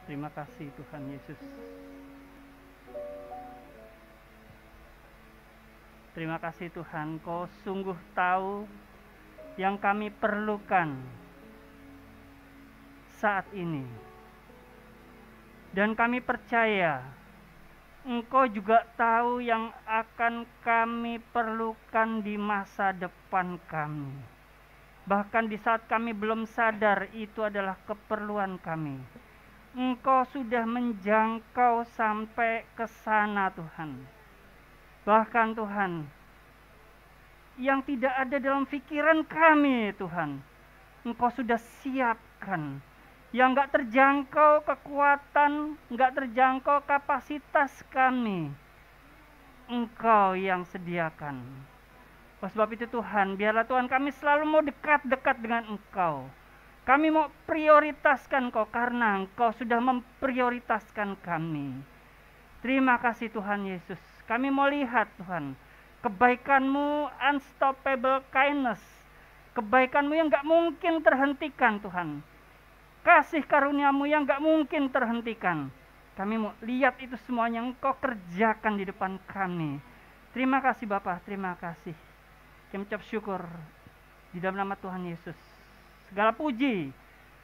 Terima kasih Tuhan Yesus. Terima kasih Tuhan, Kau sungguh tahu yang kami perlukan saat ini. Dan kami percaya Engkau juga tahu yang akan kami perlukan di masa depan kami. Bahkan di saat kami belum sadar itu adalah keperluan kami. Engkau sudah menjangkau sampai ke sana Tuhan. Bahkan Tuhan, yang tidak ada dalam pikiran kami Tuhan, Engkau sudah siapkan. Yang gak terjangkau kekuatan, gak terjangkau kapasitas kami, Engkau yang sediakan. Oleh sebab itu Tuhan, biarlah Tuhan kami selalu mau dekat-dekat dengan Engkau. Kami mau prioritaskan Engkau karena Engkau sudah memprioritaskan kami. Terima kasih Tuhan Yesus. Kami mau lihat Tuhan, kebaikan-Mu, unstoppable kindness. Kebaikan-Mu yang gak mungkin terhentikan Tuhan. Kasih karunia-Mu yang gak mungkin terhentikan. Kami mau lihat itu semuanya Engkau kerjakan di depan kami. Terima kasih Bapa, terima kasih. Kami ucap syukur di dalam nama Tuhan Yesus. Segala puji,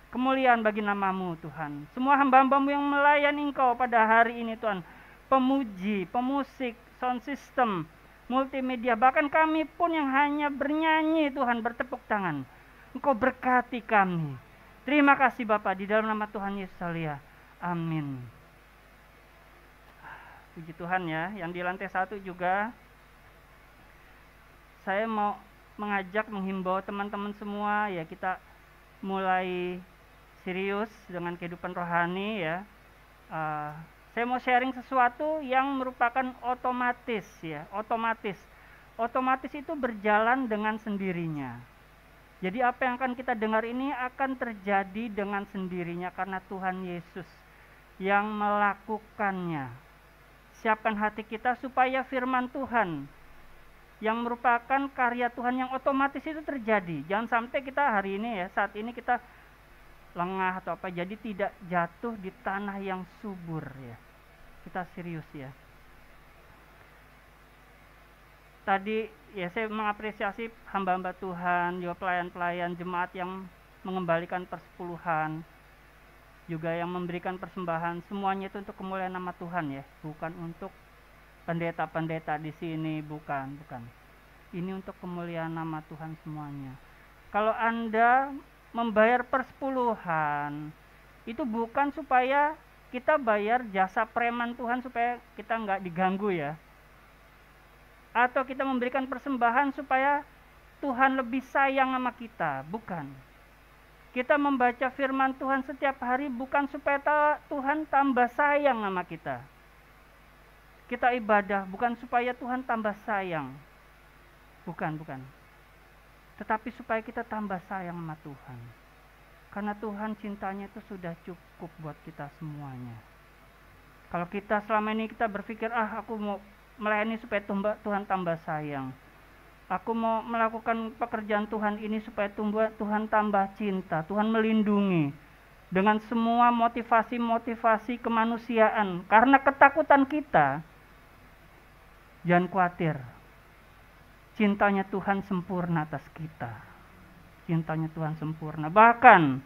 kemuliaan bagi nama-Mu Tuhan. Semua hamba-hamba-Mu yang melayani Engkau pada hari ini Tuhan. Pemuji, pemusik, sound system, multimedia. Bahkan kami pun yang hanya bernyanyi Tuhan, bertepuk tangan. Engkau berkati kami. Terima kasih Bapa di dalam nama Tuhan Yesus Alia. Amin. Puji Tuhan ya. Yang di lantai 1 juga saya mau mengajak, menghimbau teman-teman semua ya, kita mulai serius dengan kehidupan rohani ya. Saya mau sharing sesuatu yang merupakan otomatis ya, otomatis itu berjalan dengan sendirinya. Jadi apa yang akan kita dengar ini akan terjadi dengan sendirinya karena Tuhan Yesus yang melakukannya. Siapkan hati kita supaya firman Tuhan yang merupakan karya Tuhan yang otomatis itu terjadi. Jangan sampai kita hari ini ya, saat ini kita lengah atau apa, jadi tidak jatuh di tanah yang subur ya. Kita serius ya. Tadi ya saya mengapresiasi hamba-hamba Tuhan, juga pelayan-pelayan jemaat yang mengembalikan persepuluhan, juga yang memberikan persembahan, semuanya itu untuk kemuliaan nama Tuhan ya, bukan untuk pendeta-pendeta di sini, bukan. Ini untuk kemuliaan nama Tuhan semuanya. Kalau Anda membayar persepuluhan, itu bukan supaya kita bayar jasa preman Tuhan supaya kita nggak diganggu ya. Atau kita memberikan persembahan supaya Tuhan lebih sayang sama kita, bukan. Kita membaca firman Tuhan setiap hari bukan supaya Tuhan tambah sayang sama kita. Kita ibadah bukan supaya Tuhan tambah sayang. Bukan. Tetapi supaya kita tambah sayang sama Tuhan. Karena Tuhan cintanya itu sudah cukup buat kita semuanya. Kalau kita selama ini kita berpikir, aku mau melayani supaya Tuhan tambah sayang. Aku mau melakukan pekerjaan Tuhan ini supaya Tuhan tambah cinta. Tuhan melindungi. Dengan semua motivasi-motivasi kemanusiaan. Karena ketakutan kita, jangan khawatir. Cintanya Tuhan sempurna atas kita. Cintanya Tuhan sempurna. Bahkan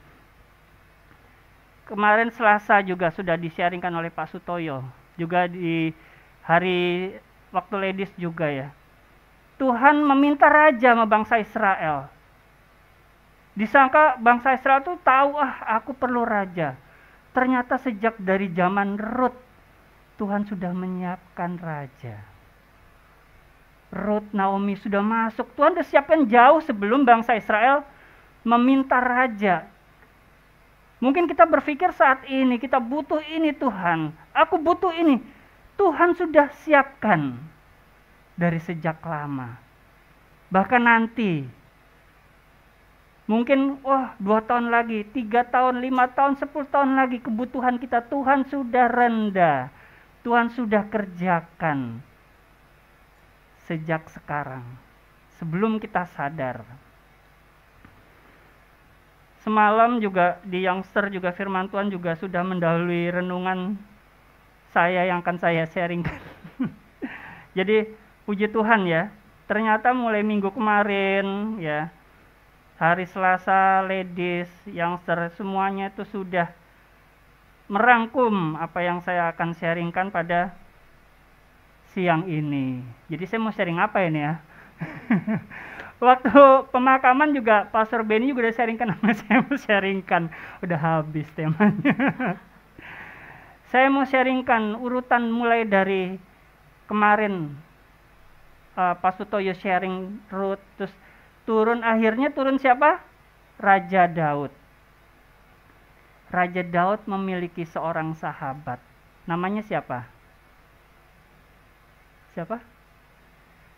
kemarin Selasa juga sudah di-sharingkan oleh Pak Sutoyo. Juga di hari waktu ladies juga ya. Tuhan meminta raja sama bangsa Israel. Disangka bangsa Israel tuh tahu, aku perlu raja. Ternyata sejak dari zaman Rut, Tuhan sudah menyiapkan raja. Rut, Naomi sudah masuk. Tuhan sudah siapkan jauh sebelum bangsa Israel meminta raja. Mungkin kita berpikir saat ini kita butuh ini Tuhan. Aku butuh ini. Tuhan sudah siapkan dari sejak lama. Bahkan nanti mungkin 2 tahun lagi, 3 tahun, 5 tahun, 10 tahun lagi kebutuhan kita Tuhan sudah rendah. Tuhan sudah kerjakan sejak sekarang, sebelum kita sadar. Semalam juga di Youngster juga firman Tuhan juga sudah mendahului renungan saya yang akan saya sharingkan. Jadi puji Tuhan ya, ternyata mulai minggu kemarin ya, hari Selasa, ladies, Youngster, semuanya itu sudah merangkum apa yang saya akan sharingkan pada siang ini. Jadi saya mau sharing apa ini ya? Waktu pemakaman juga Pastor Benny juga udah sharingkan sama saya mau sharingkan. Udah habis temanya. Saya mau sharingkan urutan mulai dari kemarin Pak Sutoyo sharing Ruth, terus akhirnya turun siapa? Raja Daud. Raja Daud memiliki seorang sahabat. Namanya siapa? Siapa?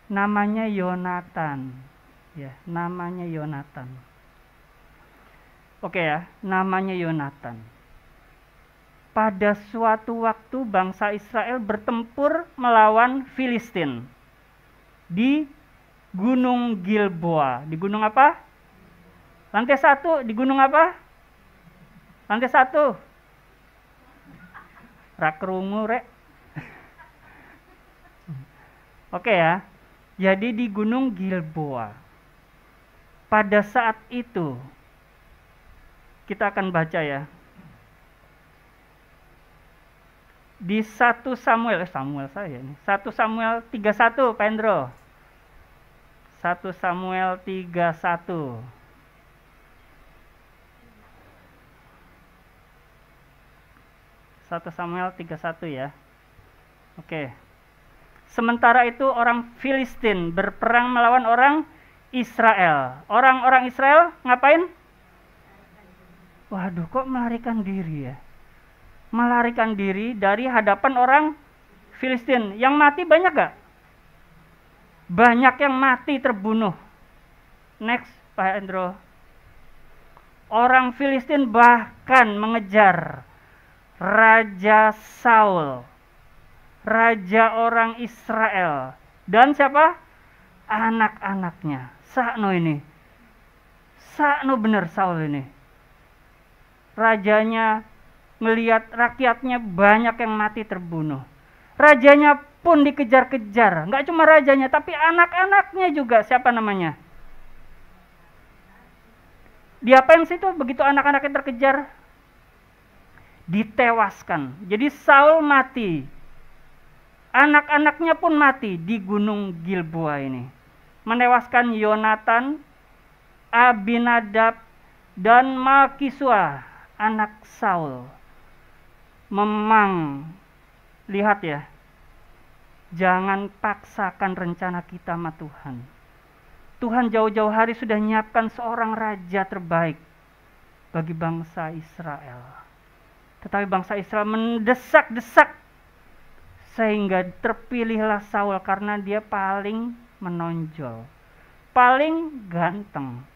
Namanya Yonatan. Ya, namanya Yonatan. Oke ya, namanya Yonatan. Pada suatu waktu bangsa Israel bertempur melawan Filistin di Gunung Gilboa. Di gunung apa? Lantai 1, di gunung apa? Lantai 1. Rakrungu rek. Oke ya. Jadi di Gunung Gilboa. Pada saat itu kita akan baca ya. Di 1 Samuel saya ini. 1 Samuel 31, Pak Endro. 1 Samuel 31. 1 Samuel 31 ya. Oke. Sementara itu orang Filistin berperang melawan orang Israel. Orang-orang Israel ngapain? Waduh, kok melarikan diri ya? Melarikan diri dari hadapan orang Filistin. Yang mati banyak gak? Banyak yang mati terbunuh. Next, Pak Endro. Orang Filistin bahkan mengejar Raja Saul, raja orang Israel, dan siapa? Anak-anaknya. Sakno ini. Sakno bener Saul ini. Rajanya melihat rakyatnya banyak yang mati terbunuh. Rajanya pun dikejar-kejar. Nggak cuma rajanya, tapi anak-anaknya juga. Siapa namanya? Diapain sih tuh begitu anak-anaknya terkejar? Ditewaskan. Jadi Saul mati. Anak-anaknya pun mati di Gunung Gilboa ini. Menewaskan Yonatan, Abinadab, dan Malkisua, anak Saul. Memang, lihat ya, jangan paksakan rencana kita sama Tuhan. Tuhan jauh-jauh hari sudah menyiapkan seorang raja terbaik bagi bangsa Israel. Tetapi bangsa Israel mendesak-desak sehingga terpilihlah Saul karena dia paling menonjol, paling ganteng,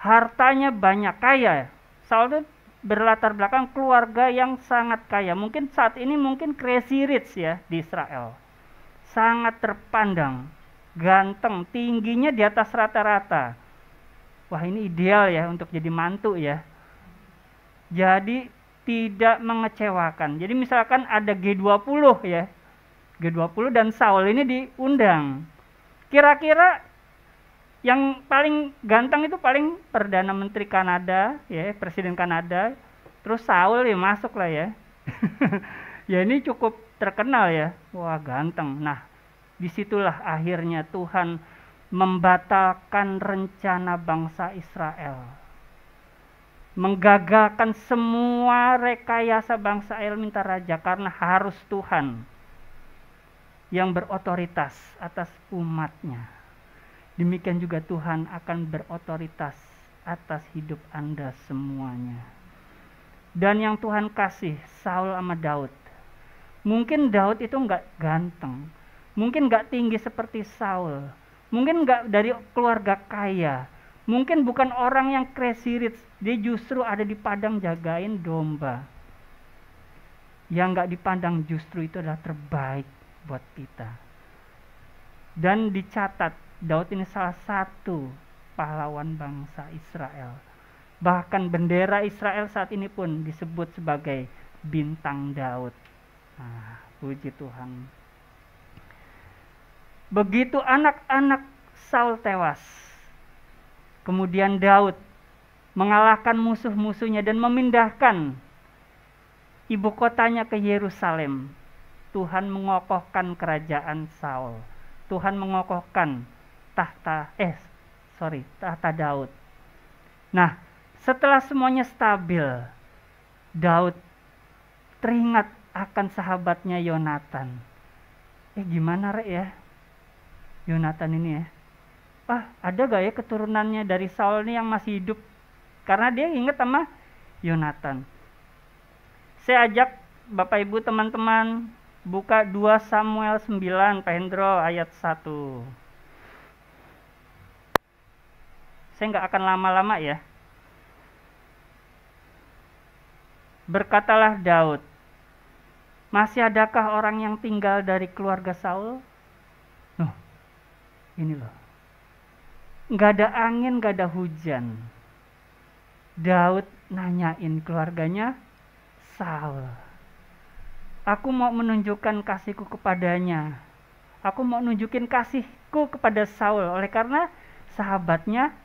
hartanya banyak, kaya. Saul itu berlatar belakang keluarga yang sangat kaya. Mungkin saat ini mungkin crazy rich ya di Israel. Sangat terpandang, ganteng, tingginya di atas rata-rata. Wah, ini ideal ya untuk jadi mantu ya. Jadi tidak mengecewakan. Jadi misalkan ada G20 ya. G20 dan Saul ini diundang. Kira-kira yang paling ganteng itu paling Perdana Menteri Kanada, ya, Presiden Kanada. Terus Saul ya masuk lah ya. Ya ini cukup terkenal ya. Wah, ganteng. Nah, disitulah akhirnya Tuhan membatalkan rencana bangsa Israel. Menggagalkan semua rekayasa bangsa Israel minta raja karena harus Tuhan yang berotoritas atas umatnya. Demikian juga Tuhan akan berotoritas atas hidup Anda semuanya. Dan yang Tuhan kasih Saul sama Daud. Mungkin Daud itu enggak ganteng. Mungkin enggak tinggi seperti Saul. Mungkin enggak dari keluarga kaya. Mungkin bukan orang yang crazy rich. Dia justru ada di padang jagain domba. Yang enggak dipandang justru itu adalah terbaik buat kita. Dan dicatat Daud ini salah satu pahlawan bangsa Israel. Bahkan bendera Israel saat ini pun disebut sebagai bintang Daud. Nah, puji Tuhan. Begitu anak-anak Saul tewas, kemudian Daud mengalahkan musuh-musuhnya dan memindahkan ibu kotanya ke Yerusalem. Tuhan mengokohkan kerajaan Saul. Tuhan mengokohkan tahta Daud. Nah, setelah semuanya stabil, Daud teringat akan sahabatnya Yonatan. Gimana ya Yonatan ini ya? Ada gak ya keturunannya dari Saul ini yang masih hidup? Karena dia ingat sama Yonatan. Saya ajak Bapak Ibu teman-teman buka 2 Samuel 9, Pak Hendro, ayat 1. Saya nggak akan lama-lama ya. Berkatalah Daud, masih adakah orang yang tinggal dari keluarga Saul? Ini loh. Nggak ada angin, nggak ada hujan. Daud nanyain keluarganya Saul. Aku mau menunjukkan kasihku kepadanya. Aku mau nunjukin kasihku kepada Saul oleh karena sahabatnya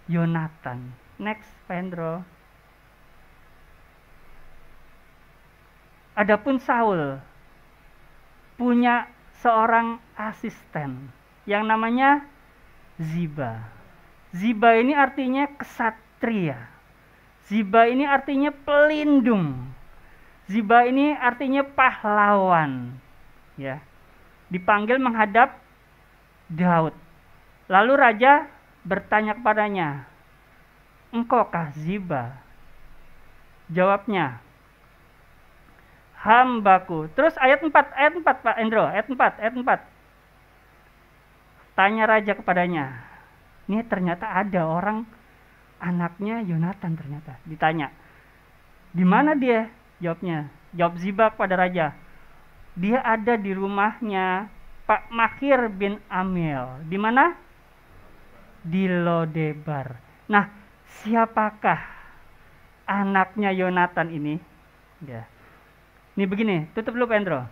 Yonatan. Next, Pendro. Adapun Saul punya seorang asisten yang namanya Ziba. Ziba ini artinya kesatria. Ziba ini artinya pelindung. Ziba ini artinya pahlawan. Ya. Dipanggil menghadap Daud. Lalu raja bertanya kepadanya, "Engkaukah Ziba?" Jawabnya, "Hambaku." Terus ayat 4 Pak Endro, ayat 4. Tanya raja kepadanya. Ini ternyata ada orang anaknya Yonatan ternyata. Ditanya, "Di mana dia?" Jawabnya. Jawab Ziba kepada raja, "Dia ada di rumahnya Pak Makir bin Amiel." Di mana? Di Lodebar. Nah, siapakah anaknya Yonatan ini? Ya. Ini begini, tutup dulu Pendro.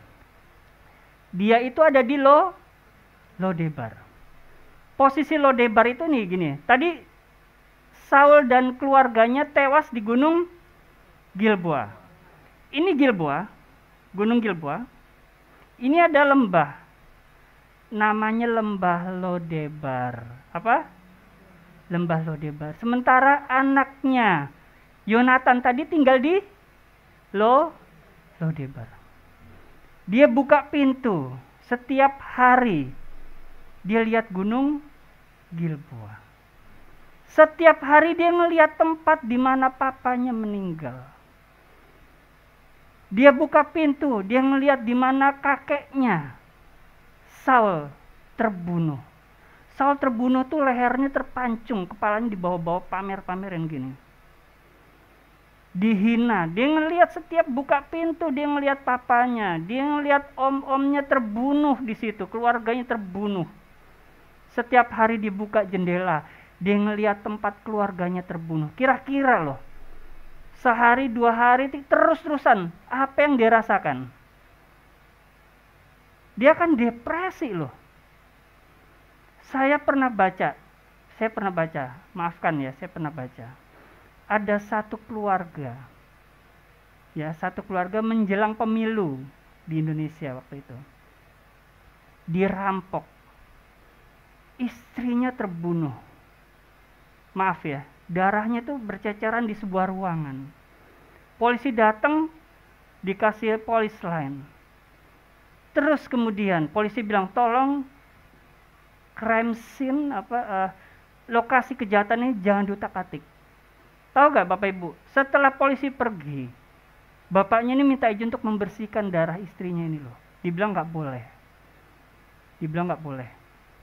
Dia itu ada di Lodebar. Posisi Lodebar itu nih gini. Tadi Saul dan keluarganya tewas di Gunung Gilboa. Ini Gilboa, Gunung Gilboa. Ini ada lembah. Namanya Lembah Lodebar. Apa? Lembah Lodebar. Sementara anaknya Yonatan tadi tinggal di Lodebar. Dia buka pintu setiap hari. Dia lihat Gunung Gilboa. Setiap hari dia ngelihat tempat di mana papanya meninggal. Dia buka pintu, dia ngelihat di mana kakeknya Saul terbunuh. Saul terbunuh tuh lehernya terpancung, kepalanya dibawa-bawa pamer-pamerin gini. Dihina, dia ngelihat setiap buka pintu, dia ngelihat papanya, dia ngelihat om-omnya terbunuh di situ, keluarganya terbunuh. Setiap hari dibuka jendela, dia ngelihat tempat keluarganya terbunuh. Kira-kira loh, sehari 2 hari terus-terusan, apa yang dia rasakan? Dia kan depresi loh. Saya pernah baca, ada satu keluarga menjelang pemilu di Indonesia waktu itu. Dirampok. Istrinya terbunuh. Maaf ya, darahnya tuh berceceran di sebuah ruangan. Polisi datang, dikasih polis lain. Terus kemudian polisi bilang, "Tolong crime scene lokasi kejahatan ini jangan diutak-atik." Tahu gak Bapak Ibu, setelah polisi pergi, bapaknya ini minta izin untuk membersihkan darah istrinya ini loh. Dibilang gak boleh.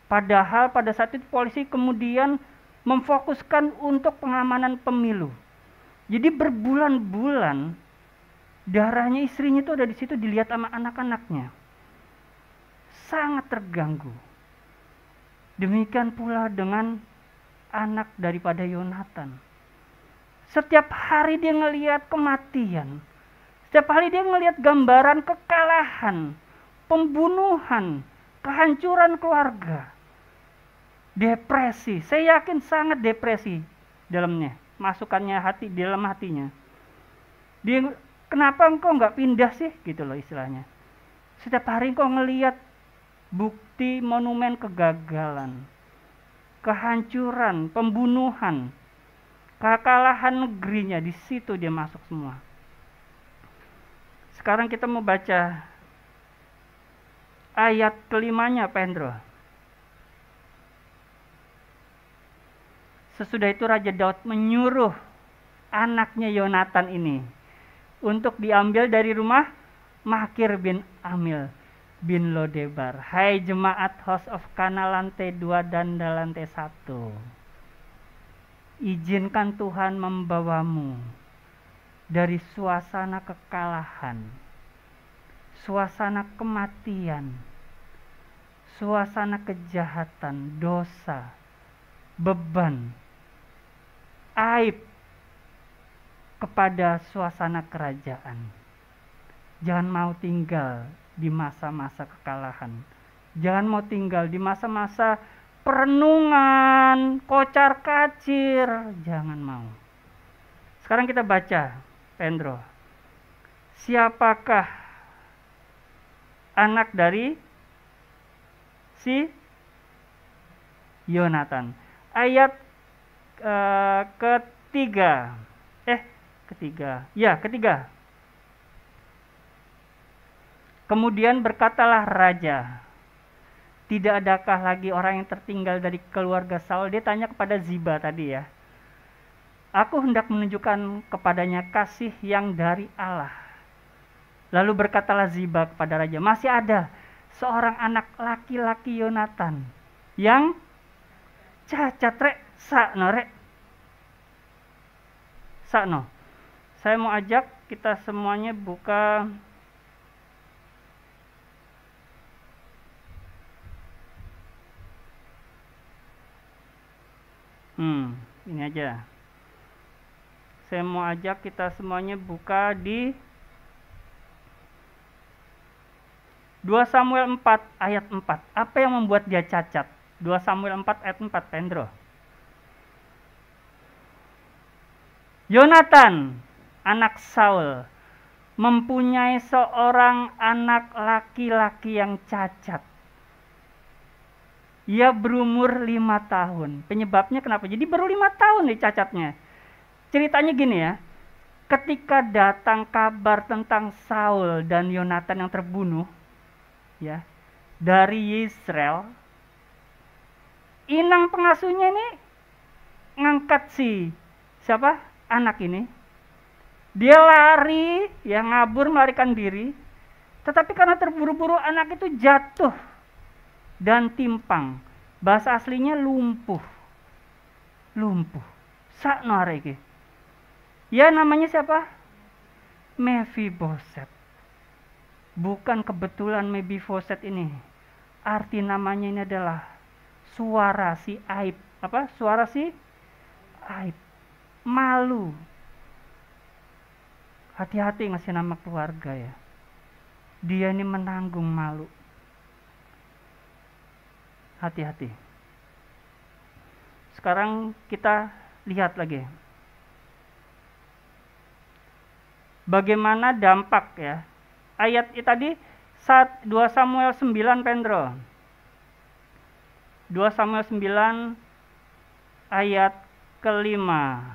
Padahal pada saat itu polisi kemudian memfokuskan untuk pengamanan pemilu. Jadi berbulan-bulan darahnya istrinya itu ada di situ, dilihat sama anak-anaknya. Sangat terganggu. Demikian pula dengan anak daripada Yonatan. Setiap hari dia ngelihat kematian. Setiap hari dia ngelihat gambaran kekalahan, pembunuhan, kehancuran keluarga. Depresi, saya yakin sangat depresi dalamnya, masukannya hati di dalam hatinya. Dia, kenapa engkau nggak pindah sih, gitu loh istilahnya. Setiap hari engkau ngelihat bukti monumen kegagalan, kehancuran, pembunuhan, kekalahan negerinya, di situ dia masuk semua. Sekarang kita mau baca ayat kelimanya, Pak Hendro. Sesudah itu Raja Daud menyuruh anaknya Yonatan ini untuk diambil dari rumah Makir bin Amil bin Lodebar. Hai jemaat House of Kana lantai 2 dan lantai 1. Izinkan Tuhan membawamu dari suasana kekalahan, suasana kematian, suasana kejahatan, dosa, beban, aib kepada suasana kerajaan. Jangan mau tinggal di masa-masa kekalahan. Jangan mau tinggal di masa-masa perenungan, kocar kacir. Jangan mau. Sekarang kita baca, Pendro. Siapakah anak dari si Yonatan? Ayat ketiga. Kemudian berkatalah raja, tidak adakah lagi orang yang tertinggal dari keluarga Saul? Dia tanya kepada Ziba tadi ya. Aku hendak menunjukkan kepadanya kasih yang dari Allah. Lalu berkatalah Ziba kepada raja, masih ada seorang anak laki-laki Yonatan yang cacat rek, sakno rek. Sakno. Saya mau ajak kita semuanya buka ini aja. Saya mau ajak kita semuanya buka di 2 Samuel 4 ayat 4. Apa yang membuat dia cacat? 2 Samuel 4 ayat 4, Pendro. Yonatan, anak Saul, mempunyai seorang anak laki-laki yang cacat. Ia berumur 5 tahun. Penyebabnya kenapa? Jadi baru 5 tahun nih cacatnya. Ceritanya gini ya. Ketika datang kabar tentang Saul dan Yonatan yang terbunuh ya dari Israel, inang pengasuhnya ini ngangkat siapa? Anak ini. Dia lari, ya ngabur melarikan diri. Tetapi karena terburu-buru anak itu jatuh dan timpang. Bahasa aslinya lumpuh. Sakno arek. Ya namanya siapa? Mephiboset. Bukan kebetulan Mephiboset ini. Arti namanya ini adalah suara si aib. Apa? Suara si aib. Malu. Hati-hati ngasih nama keluarga ya. Dia ini menanggung malu. Hati-hati. Sekarang kita lihat lagi. Bagaimana dampak ya. Ayat tadi 2 Samuel 9, Pendro. 2 Samuel 9 ayat kelima.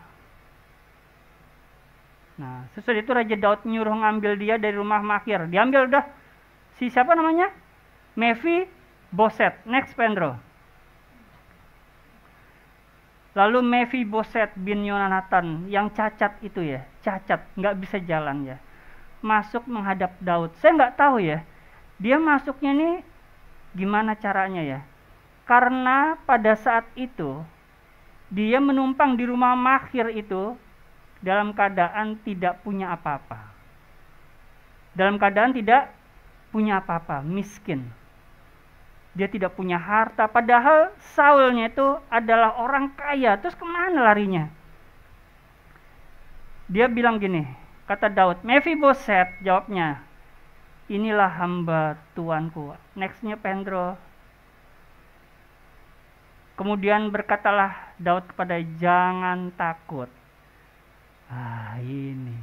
Nah, sesudah itu Raja Daud nyuruh ngambil dia dari rumah Makir. Diambil udah. Si siapa namanya? Mephiboset. Next, Pendro. Lalu Mephiboset bin Yonatan yang cacat itu ya. Cacat, nggak bisa jalan ya. Masuk menghadap Daud. Saya nggak tahu ya. Dia masuknya nih gimana caranya ya. Karena pada saat itu dia menumpang di rumah Makir itu dalam keadaan tidak punya apa-apa. Dalam keadaan tidak punya apa-apa, miskin. Dia tidak punya harta, padahal Saulnya itu adalah orang kaya. Terus kemana larinya? Dia bilang gini, kata Daud, Mephiboset, jawabnya, inilah hamba tuanku. Nextnya Pendro. Kemudian berkatalah Daud kepada, jangan takut. Ini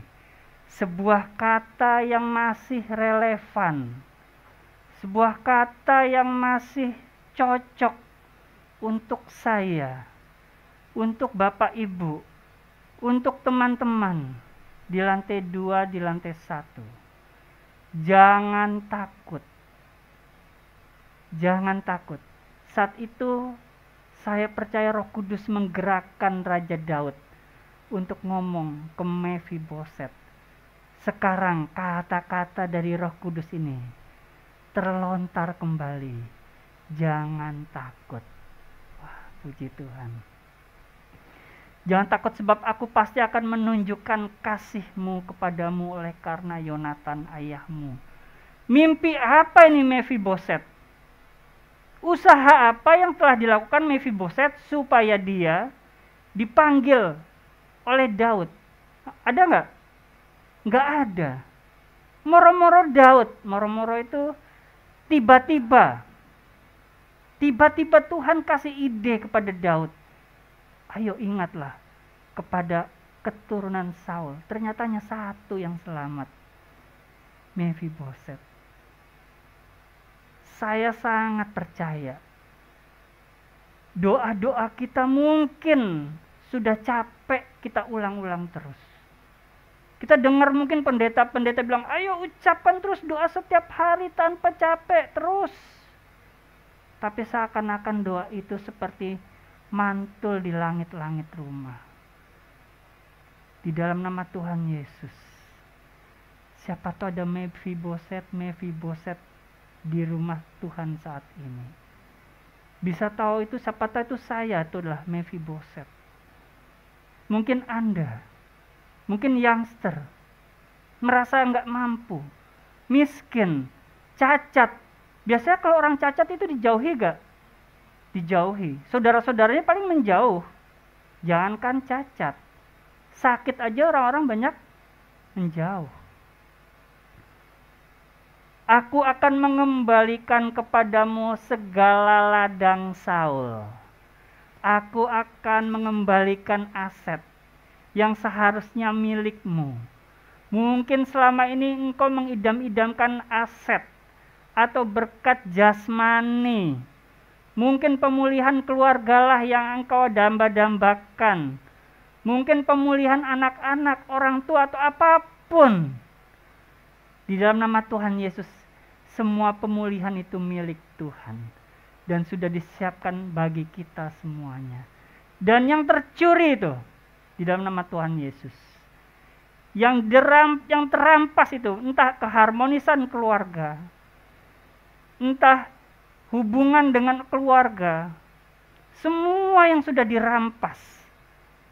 sebuah kata yang masih relevan, sebuah kata yang masih cocok untuk saya, untuk Bapak Ibu, untuk teman-teman di lantai 2, di lantai 1. Jangan takut. Jangan takut. Saat itu saya percaya Roh Kudus menggerakkan Raja Daud untuk ngomong ke Mephiboset. Sekarang kata-kata dari Roh Kudus ini terlontar kembali. Jangan takut. Wah, puji Tuhan. Jangan takut sebab aku pasti akan menunjukkan kasih-Mu kepadamu oleh karena Yonatan ayahmu. Mimpi apa ini Mephiboset? Usaha apa yang telah dilakukan Mephiboset supaya dia dipanggil oleh Daud? Ada nggak? Nggak ada. Moro-moro Daud. Moro-moro itu tiba-tiba. Tiba-tiba Tuhan kasih ide kepada Daud. Ayo ingatlah kepada keturunan Saul. Ternyata hanya satu yang selamat. Mephiboset. Saya sangat percaya. Doa-doa kita mungkin sudah capek kita ulang-ulang terus. Kita dengar mungkin pendeta-pendeta bilang, ayo ucapkan terus doa setiap hari tanpa capek terus. Tapi seakan-akan doa itu seperti mantul di langit-langit rumah. Di dalam nama Tuhan Yesus. Siapa tahu ada Mephiboset di rumah Tuhan saat ini. Bisa tahu itu, siapa tahu itu saya, itu adalah Mephiboset. Mungkin Anda, mungkin youngster, merasa nggak mampu, miskin, cacat. Biasanya kalau orang cacat itu dijauhi gak? Dijauhi. Saudara-saudaranya paling menjauh. Jangankan cacat. Sakit aja orang-orang banyak menjauh. Aku akan mengembalikan kepadamu segala ladang Saul. Aku akan mengembalikan aset yang seharusnya milikmu. Mungkin selama ini engkau mengidam-idamkan aset atau berkat jasmani. Mungkin pemulihan keluargalah yang engkau damba-dambakan. Mungkin pemulihan anak-anak, orang tua atau apapun. Di dalam nama Tuhan Yesus, semua pemulihan itu milik Tuhan. Dan sudah disiapkan bagi kita semuanya. Dan yang tercuri itu, di dalam nama Tuhan Yesus. Yang terampas itu, entah keharmonisan keluarga, entah hubungan dengan keluarga, semua yang sudah dirampas,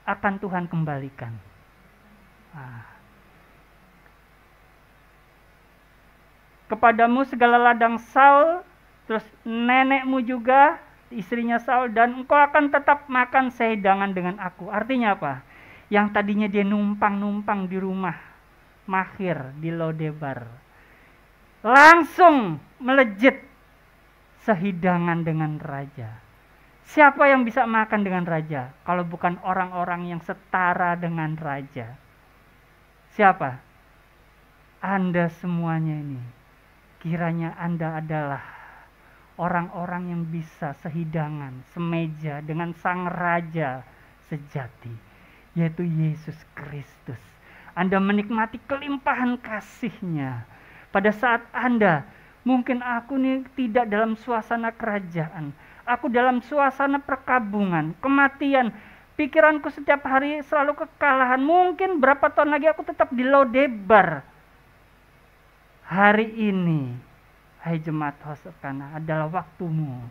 akan Tuhan kembalikan. Kepadamu segala ladang Saul, terus nenekmu juga, istrinya Saul, dan engkau akan tetap makan sehidangan dengan aku. Artinya apa? Yang tadinya dia numpang-numpang di rumah Mahir di Lodebar, langsung melejit sehidangan dengan raja. Siapa yang bisa makan dengan raja? Kalau bukan orang-orang yang setara dengan raja. Siapa? Anda semuanya ini. Kiranya Anda adalah orang-orang yang bisa sehidangan, semeja dengan sang raja sejati, yaitu Yesus Kristus. Anda menikmati kelimpahan kasih-Nya. Pada saat Anda, mungkin aku ini tidak dalam suasana kerajaan. Aku dalam suasana perkabungan, kematian. Pikiranku setiap hari selalu kekalahan. Mungkin berapa tahun lagi aku tetap di Lodebar. Hari ini, hai jemaat Hosokana, adalah waktumu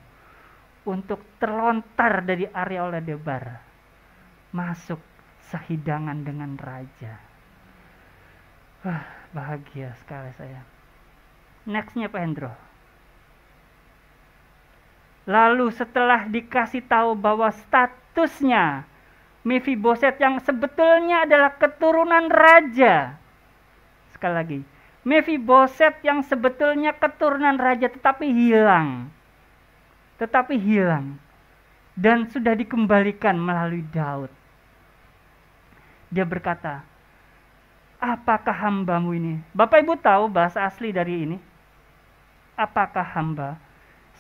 untuk terlontar dari area Lodebar, masuk sehidangan dengan raja. Bahagia sekali saya. Nextnya Pak Hendro. Lalu setelah dikasih tahu bahwa statusnya Mefiboset yang sebetulnya adalah keturunan raja. Sekali lagi, Mefiboset yang sebetulnya keturunan raja tetapi hilang. Dan sudah dikembalikan melalui Daud. Dia berkata, apakah hambamu ini? Bapak Ibu tahu bahasa asli dari ini? Apakah hamba?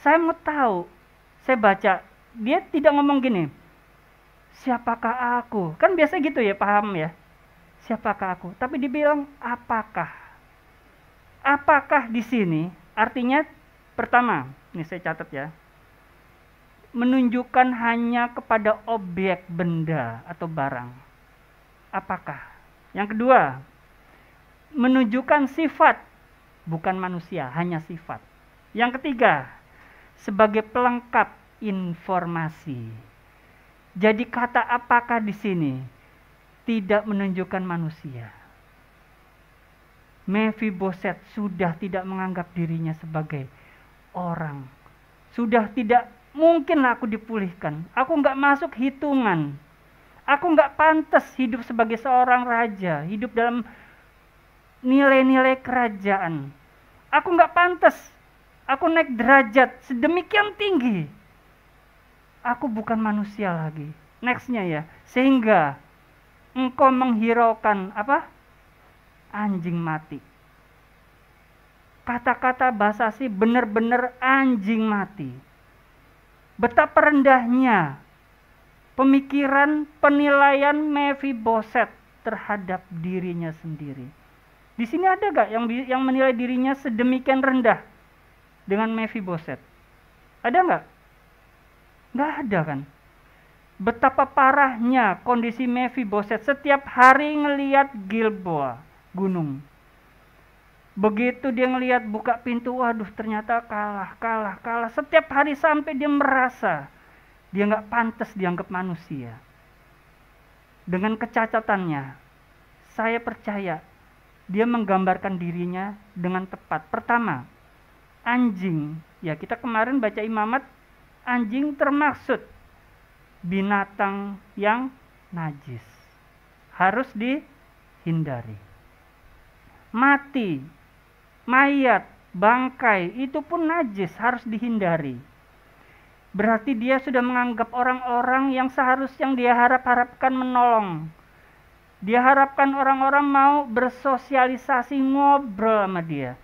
Saya mau tahu. Saya baca, dia tidak ngomong gini, siapakah aku? Kan biasa gitu ya, paham ya? Siapakah aku? Tapi dibilang apakah? Apakah di sini artinya pertama, ini saya catat ya, menunjukkan hanya kepada objek, benda atau barang. Apakah? Yang kedua, menunjukkan sifat, bukan manusia, hanya sifat. Yang ketiga, sebagai pelengkap informasi. Jadi kata apakah di sini tidak menunjukkan manusia. Mefiboset sudah tidak menganggap dirinya sebagai orang. Sudah tidak mungkin aku dipulihkan. Aku nggak masuk hitungan. Aku nggak pantas hidup sebagai seorang raja, hidup dalam nilai-nilai kerajaan. Aku nggak pantas. Aku naik derajat sedemikian tinggi. Aku bukan manusia lagi. Nextnya ya, sehingga engkau menghiraukan apa? Anjing mati. Kata-kata bahasa asli benar-benar anjing mati. Betapa rendahnya pemikiran, penilaian Mefiboset terhadap dirinya sendiri. Di sini ada gak yang menilai dirinya sedemikian rendah dengan Mefiboset? Ada gak? Gak ada kan? Betapa parahnya kondisi Mefiboset setiap hari ngelihat Gilboa, gunung. Begitu dia ngelihat buka pintu, waduh ternyata kalah. Setiap hari sampai dia merasa dia gak pantas dianggap manusia. Dengan kecacatannya, saya percaya dia menggambarkan dirinya dengan tepat. Pertama, anjing. Ya, kita kemarin baca Imamat, anjing termaksud binatang yang najis. Harus dihindari. Mati, mayat, bangkai, itu pun najis, harus dihindari. Berarti dia sudah menganggap orang-orang yang seharusnya dia harapkan menolong. Dia harapkan orang-orang mau bersosialisasi, ngobrol sama dia.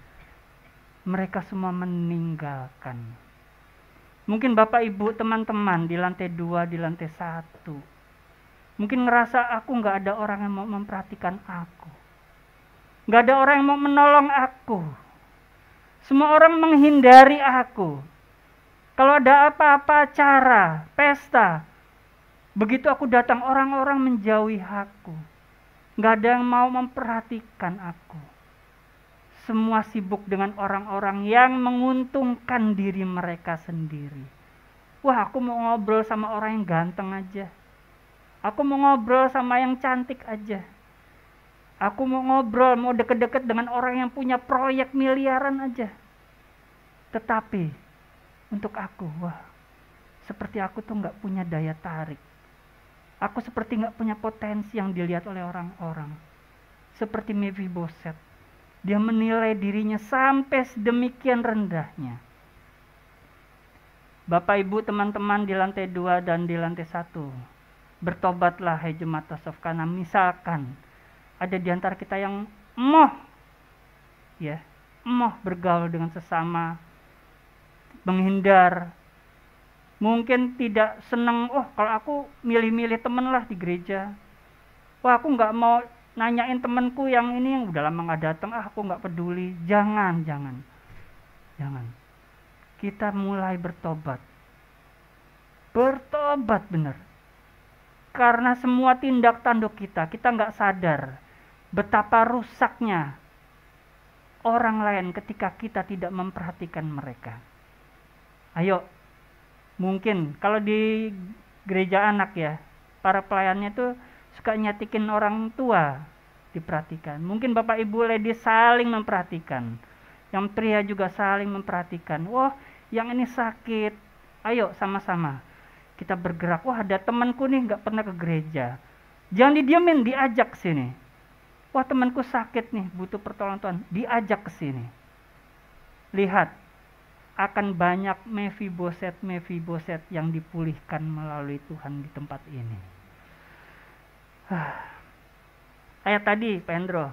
Mereka semua meninggalkan. Mungkin Bapak Ibu teman-teman di lantai 2, di lantai 1. Mungkin ngerasa aku gak ada orang yang mau memperhatikan aku. Gak ada orang yang mau menolong aku. Semua orang menghindari aku. Kalau ada apa-apa acara, pesta, begitu aku datang orang-orang menjauhi aku. Gak ada yang mau memperhatikan aku. Semua sibuk dengan orang-orang yang menguntungkan diri mereka sendiri. Wah, aku mau ngobrol sama orang yang ganteng aja. Aku mau ngobrol sama yang cantik aja. Aku mau ngobrol, mau deket-deket dengan orang yang punya proyek miliaran aja. Tetapi untuk aku, wah, seperti aku tuh gak punya daya tarik. Aku seperti gak punya potensi yang dilihat oleh orang-orang. Seperti Mefiboset. Dia menilai dirinya sampai sedemikian rendahnya. Bapak Ibu teman-teman di lantai 2 dan di lantai 1. Bertobatlah hai jemaat Tasawuf, karena misalkan ada di antara kita yang emoh bergaul dengan sesama, menghindar, mungkin tidak senang, kalau aku milih-milih temen lah di gereja. Wah, aku gak mau nanyain temenku yang ini yang udah lama gak datang, aku gak peduli. Jangan. Kita mulai bertobat bener. Karena semua tindak tanduk kita gak sadar betapa rusaknya orang lain ketika kita tidak memperhatikan mereka. Ayo, mungkin kalau di gereja anak ya, para pelayannya tuh suka nyatikin orang tua, diperhatikan. Mungkin Bapak Ibu lady saling memperhatikan. Yang pria juga saling memperhatikan. Wah, yang ini sakit. Ayo sama-sama kita bergerak. Wah, ada temanku nih nggak pernah ke gereja. Jangan didiamin, diajak ke sini. Wah, temanku sakit nih, butuh pertolongan Tuhan. Diajak ke sini. Lihat, akan banyak Mephiboset yang dipulihkan melalui Tuhan di tempat ini. Ayat tadi, Pak Hendro.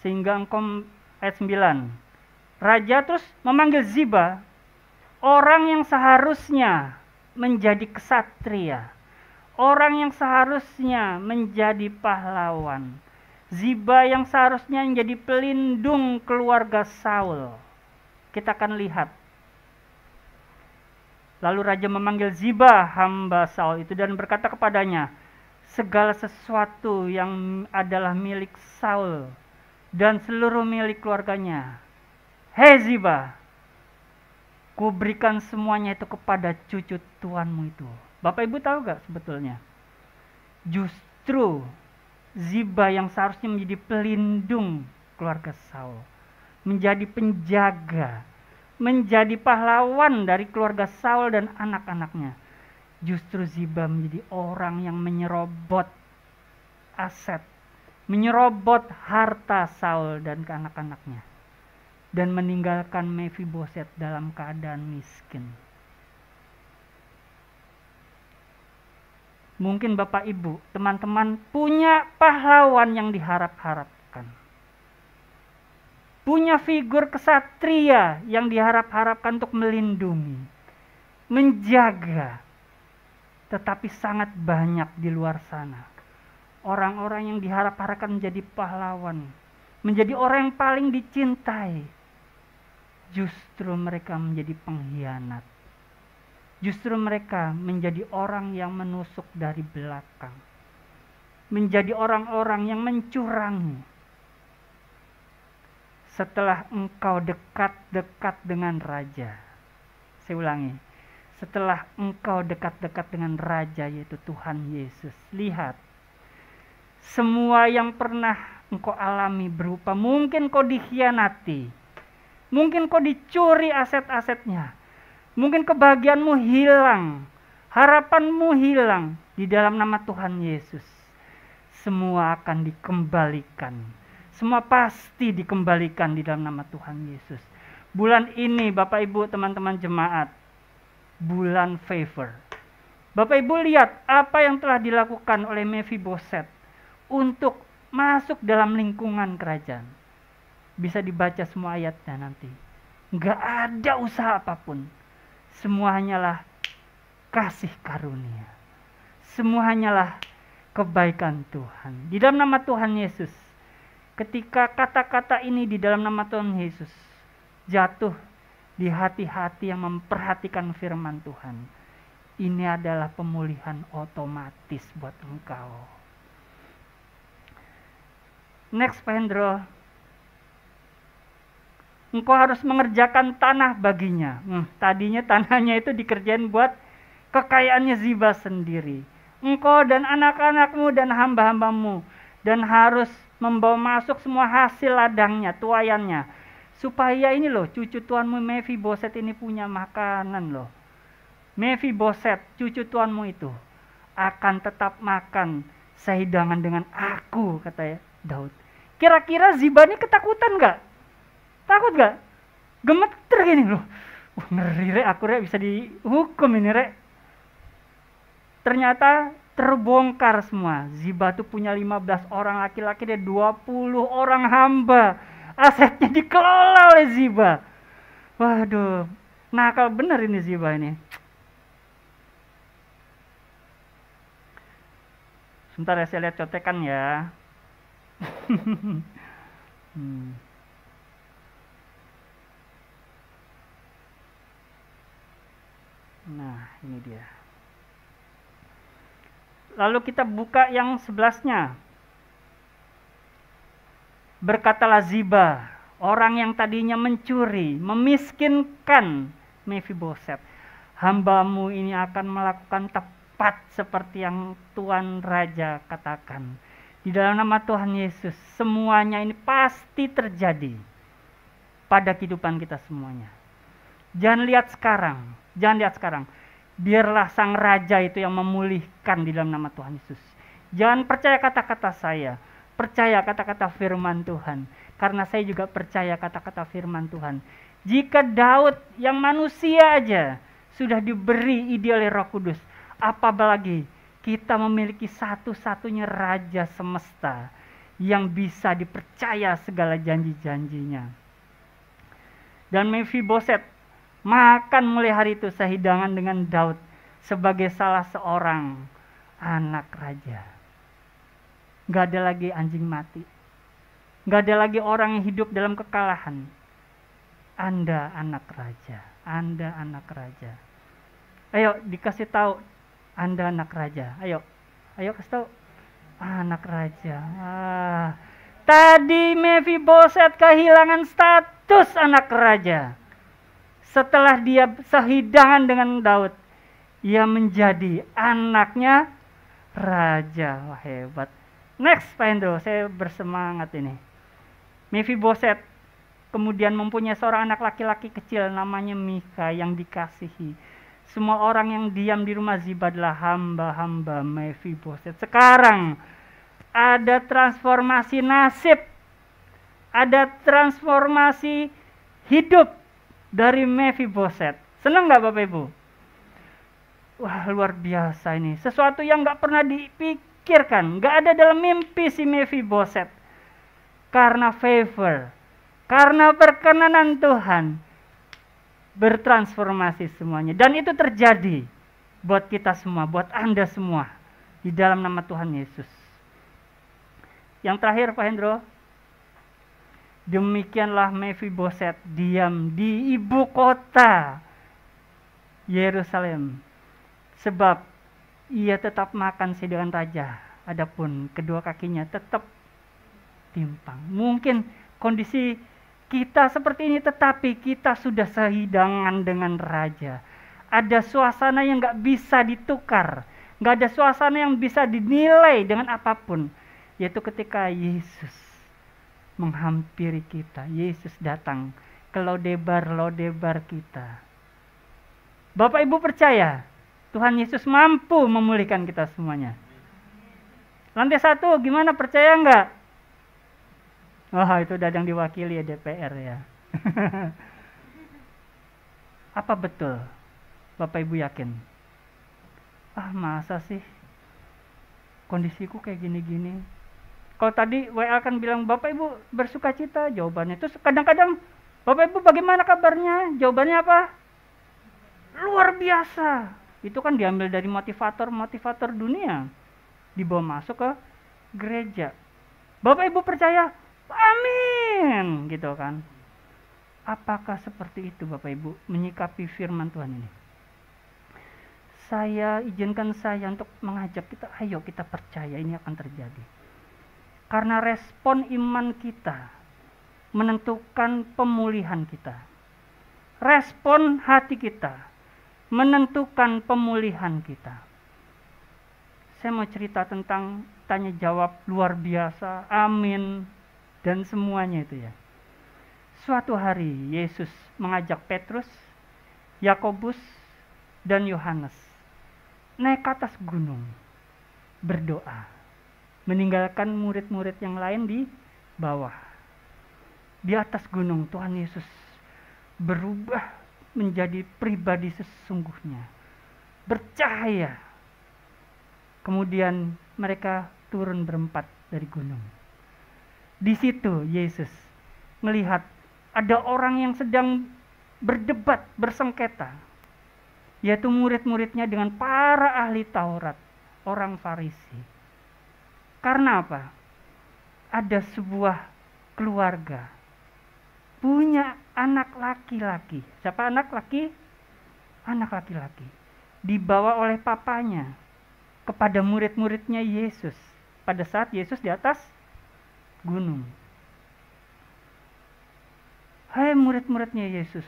Sehingga engkau, ayat 9. Raja terus memanggil Ziba, orang yang seharusnya menjadi kesatria, orang yang seharusnya menjadi pahlawan, Ziba yang seharusnya menjadi pelindung keluarga Saul. Kita akan lihat. Lalu raja memanggil Ziba, hamba Saul itu, dan berkata kepadanya, segala sesuatu yang adalah milik Saul dan seluruh milik keluarganya, hei Ziba, ku berikan semuanya itu kepada cucu tuanmu itu. Bapak Ibu tahu gak sebetulnya? Justru Ziba yang seharusnya menjadi pelindung keluarga Saul, menjadi penjaga, menjadi pahlawan dari keluarga Saul dan anak-anaknya. Justru Ziba menjadi orang yang menyerobot aset, menyerobot harta Saul dan ke anak-anaknya, dan meninggalkan Mephiboset dalam keadaan miskin. Mungkin Bapak Ibu, teman-teman punya pahlawan yang diharap-harapkan. Punya figur kesatria yang diharap-harapkan untuk melindungi, menjaga. Tetapi sangat banyak di luar sana orang-orang yang diharap-harapkan menjadi pahlawan, menjadi orang yang paling dicintai. Justru mereka menjadi pengkhianat. Justru mereka menjadi orang yang menusuk dari belakang, menjadi orang-orang yang mencurangi. Setelah engkau dekat-dekat dengan raja, saya ulangi, setelah engkau dekat-dekat dengan raja, yaitu Tuhan Yesus, lihat, semua yang pernah engkau alami berupa, mungkin kau dikhianati, mungkin kau dicuri aset-asetnya, mungkin kebahagiaanmu hilang, harapanmu hilang, di dalam nama Tuhan Yesus, semua akan dikembalikan. Semua pasti dikembalikan di dalam nama Tuhan Yesus. Bulan ini Bapak Ibu teman-teman jemaat, bulan favor. Bapak Ibu lihat apa yang telah dilakukan oleh Mephiboset untuk masuk dalam lingkungan kerajaan. Bisa dibaca semua ayatnya nanti. Enggak ada usaha apapun. Semua hanyalah kasih karunia. Semua hanyalah kebaikan Tuhan. Di dalam nama Tuhan Yesus, ketika kata-kata ini di dalam nama Tuhan Yesus jatuh di hati-hati yang memperhatikan firman Tuhan, ini adalah pemulihan otomatis buat engkau. Next, Pak Hendro. Engkau harus mengerjakan tanah baginya. Tadinya tanahnya itu dikerjain buat kekayaannya Ziba sendiri. Engkau dan anak-anakmu dan hamba-hambamu, dan harus membawa masuk semua hasil ladangnya, tuayannya, supaya ini loh, cucu tuanmu Mephiboset ini punya makanan loh. Mephiboset, cucu tuanmu itu akan tetap makan sehidangan dengan aku, kata Daud. Kira-kira Ziba ini ketakutan gak? Takut gak? Gemeter gini loh. Ngeri rek, aku rek bisa dihukum ini rek. Ternyata terbongkar semua. Ziba tuh punya 15 orang laki-laki dan 20 orang hamba. Asetnya dikelola oleh Ziba. Waduh, nakal bener ini Ziba ini. Sebentar ya, saya lihat contekan ya. Nah, ini dia. Lalu kita buka yang 11-nya. Berkatalah Ziba, orang yang tadinya mencuri, memiskinkan Mephiboset, hambamu ini akan melakukan tepat seperti yang Tuan Raja katakan. Di dalam nama Tuhan Yesus, semuanya ini pasti terjadi. pada kehidupan kita semuanya. Jangan lihat sekarang. Biarlah Sang Raja itu yang memulihkan di dalam nama Tuhan Yesus. Jangan percaya kata-kata saya, percaya kata-kata firman Tuhan. Karena saya juga percaya kata-kata firman Tuhan. Jika Daud yang manusia aja sudah diberi ide oleh Roh Kudus, apalagi kita memiliki satu-satunya Raja semesta yang bisa dipercaya segala janji-janjinya. Dan Mephiboset makan mulai hari itu sehidangan dengan Daud sebagai salah seorang anak raja. Gak ada lagi anjing mati. Gak ada lagi orang yang hidup dalam kekalahan. Anda anak raja. Anda anak raja. Ayo dikasih tahu Anda anak raja. Ayo kasih tahu. Anak raja. Tadi Mephiboset kehilangan status anak raja. Setelah dia sehidangan dengan Daud, ia menjadi anaknya raja. Wah, hebat. Next, Pak Hendro, saya bersemangat ini. Mephiboset kemudian mempunyai seorang anak laki-laki kecil namanya Mika yang dikasihi. Semua orang yang diam di rumah Ziba adalah hamba-hamba Mephiboset. Sekarang ada transformasi nasib, ada transformasi hidup dari Mephiboset. Senang gak Bapak Ibu? Wah, luar biasa ini. Sesuatu yang gak pernah dipikirkan, gak ada dalam mimpi si Mephiboset. Karena favor, karena perkenanan Tuhan, bertransformasi semuanya. Dan itu terjadi buat kita semua, buat Anda semua, di dalam nama Tuhan Yesus. Yang terakhir Pak Hendro, demikianlah Mephiboset diam di ibu kota Yerusalem, sebab ia tetap makan sehidangan raja, adapun kedua kakinya tetap timpang. Mungkin kondisi kita seperti ini, tetapi kita sudah sehidangan dengan raja. Ada suasana yang gak bisa ditukar, gak ada suasana yang bisa dinilai dengan apapun, yaitu ketika Yesus menghampiri kita. Yesus datang ke lodebar kita. Bapak Ibu percaya Tuhan Yesus mampu memulihkan kita semuanya? Lantai 1, gimana, percaya enggak? Wah, itu udah yang diwakili ya, DPR ya. Apa betul Bapak Ibu yakin? Masa sih kondisiku kayak gini-gini? Kalau tadi WA kan bilang Bapak Ibu bersuka cita, jawabannya. Terus kadang-kadang Bapak Ibu bagaimana kabarnya? Jawabannya apa? Luar biasa. Itu kan diambil dari motivator dunia, dibawa masuk ke gereja. Bapak Ibu percaya? Amin, gitu kan. Apakah seperti itu Bapak Ibu menyikapi firman Tuhan ini? Izinkan saya untuk mengajak kita, ayo kita percaya ini akan terjadi. Karena respon iman kita menentukan pemulihan kita. Respon hati kita menentukan pemulihan kita. Saya mau cerita tentang tanya jawab luar biasa, amin, dan semuanya itu ya. Suatu hari Yesus mengajak Petrus, Yakobus, dan Yohanes naik ke atas gunung berdoa, meninggalkan murid-murid yang lain di bawah. Di atas gunung Tuhan Yesus berubah menjadi pribadi sesungguhnya, bercahaya. Kemudian mereka turun berempat dari gunung. Di situ Yesus melihat ada orang yang sedang berdebat, bersengketa, yaitu murid-muridnya dengan para ahli Taurat, orang Farisi. Karena apa? Ada sebuah keluarga punya anak laki-laki. Siapa anak laki? Anak laki-laki. Dibawa oleh papanya kepada murid-muridnya Yesus pada saat Yesus di atas gunung. Hai murid-muridnya Yesus,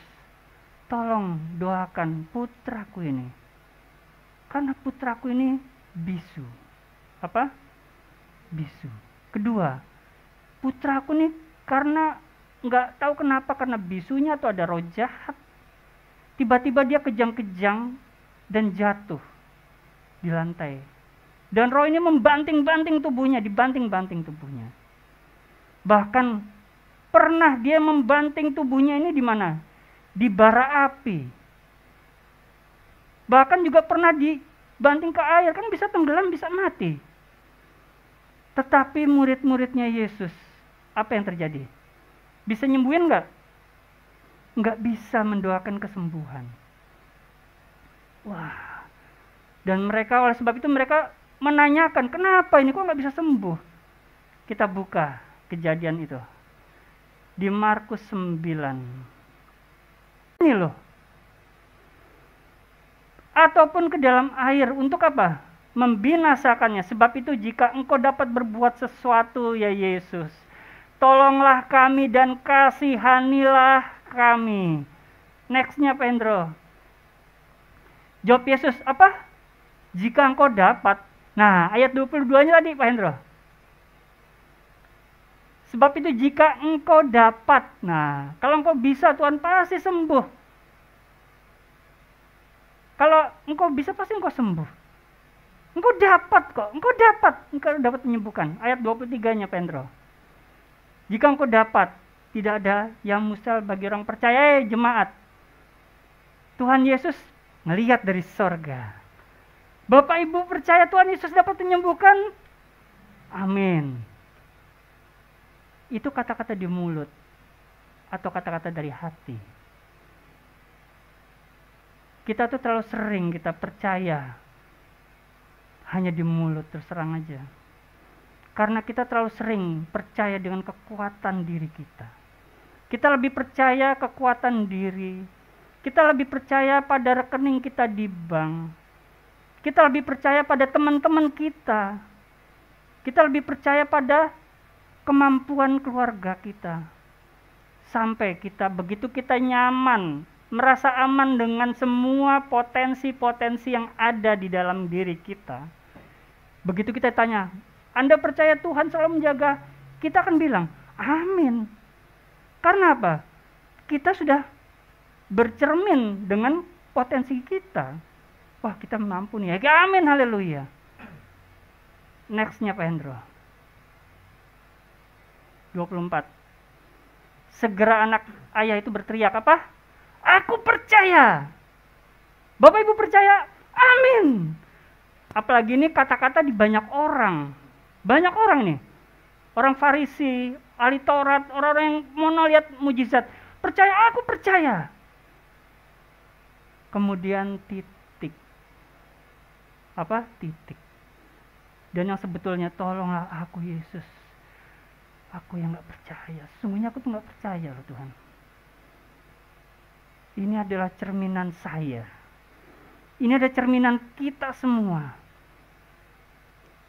tolong doakan putraku ini. Karena putraku ini bisu. Apa? Bisu. Kedua, putraku ini karena nggak tahu kenapa, karena bisunya atau ada roh jahat. Tiba-tiba dia kejang-kejang dan jatuh di lantai. Dan roh ini membanting-banting tubuhnya, dibanting-banting tubuhnya. Bahkan pernah dia membanting tubuhnya ini di mana? Di bara api. Bahkan juga pernah dibanting ke air, kan bisa tenggelam, bisa mati. Tetapi murid-muridnya Yesus, apa yang terjadi? Bisa nyembuhin nggak? Nggak bisa mendoakan kesembuhan. Wah. Dan mereka, oleh sebab itu mereka menanyakan, kenapa ini kok nggak bisa sembuh? Kita buka kejadian itu di Markus 9. Ini loh. Ataupun ke dalam air, untuk apa? Membinasakannya. Sebab itu jika engkau dapat berbuat sesuatu, ya Yesus, tolonglah kami dan kasihanilah kami. Nextnya Pak Hendro. Jawab Yesus apa? Jika engkau dapat. Nah, ayat 22-nya tadi Pak Hendro. Sebab itu jika engkau dapat. Nah, kalau engkau bisa, Tuhan pasti sembuh. Kalau engkau bisa, pasti engkau sembuh. Engkau dapat kok. Engkau dapat menyembuhkan. Ayat 23-nya Pak Hendro. Jika engkau dapat, tidak ada yang mustahil bagi orang percaya, jemaat. Tuhan Yesus melihat dari sorga. Bapak Ibu percaya Tuhan Yesus dapat menyembuhkan? Amin. Itu kata-kata di mulut atau kata-kata dari hati. Kita tuh terlalu sering kita percaya hanya di mulut, terus terang aja. Karena kita terlalu sering percaya dengan kekuatan diri kita. Kita lebih percaya kekuatan diri. Kita lebih percaya pada rekening kita di bank. Kita lebih percaya pada teman-teman kita. Kita lebih percaya pada kemampuan keluarga kita. Sampai begitu kita nyaman, merasa aman dengan semua potensi-potensi yang ada di dalam diri kita. Begitu kita tanya, Anda percaya Tuhan selalu menjaga? Kita akan bilang, amin. Karena apa? Kita sudah bercermin dengan potensi kita. Wah, kita mampu nih. Ya, amin, haleluya. Nextnya Pak Hendro. 24. Segera anak ayah itu berteriak apa? Aku percaya. Bapak Ibu percaya? Amin. Apalagi ini kata-kata di banyak orang. Banyak orang nih. Orang Farisi, ahli Taurat, orang-orang yang mau lihat mujizat. Percaya, aku percaya. Kemudian titik. Apa? Titik. Dan yang sebetulnya, tolonglah aku Yesus. Aku yang gak percaya. Sesungguhnya aku tuh gak percaya loh Tuhan. Ini adalah cerminan saya. Ini ada cerminan kita semua.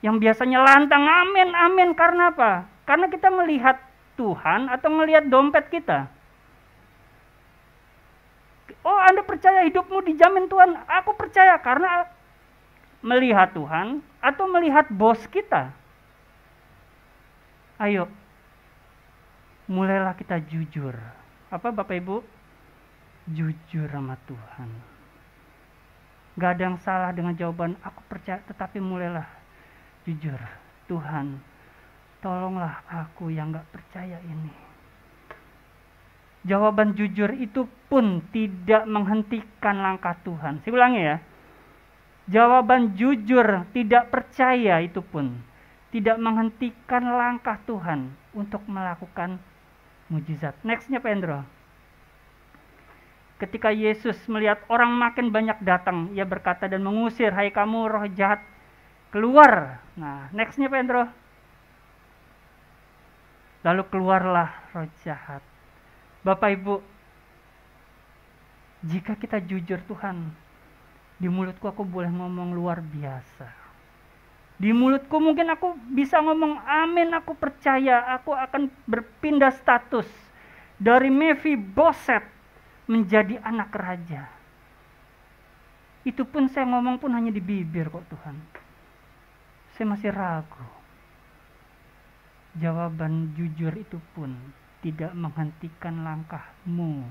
Yang biasanya lantang, amin, amin. Karena apa? Karena kita melihat Tuhan atau melihat dompet kita. Oh, Anda percaya hidupmu dijamin Tuhan? Aku percaya karena melihat Tuhan atau melihat bos kita. Ayo, mulailah kita jujur. Apa Bapak Ibu? Jujur sama Tuhan. Gak ada yang salah dengan jawaban aku percaya, tetapi mulailah jujur. Tuhan, tolonglah aku yang gak percaya ini. Jawaban jujur itu pun tidak menghentikan langkah Tuhan. Saya ulangi ya. Jawaban jujur tidak percaya itu pun tidak menghentikan langkah Tuhan untuk melakukan mujizat. Nextnya Pak Hendro. Ketika Yesus melihat orang makin banyak datang, ia berkata dan mengusir, hai kamu roh jahat, keluar. Nah, nextnya Pak Hendro. Lalu keluarlah roh jahat. Bapak Ibu, jika kita jujur Tuhan, di mulutku aku boleh ngomong luar biasa. Di mulutku mungkin aku bisa ngomong amin, aku percaya, aku akan berpindah status dari Mephiboset menjadi anak raja. Itu pun saya ngomong pun hanya di bibir kok Tuhan. Saya masih ragu. Jawaban jujur itu pun tidak menghentikan langkahmu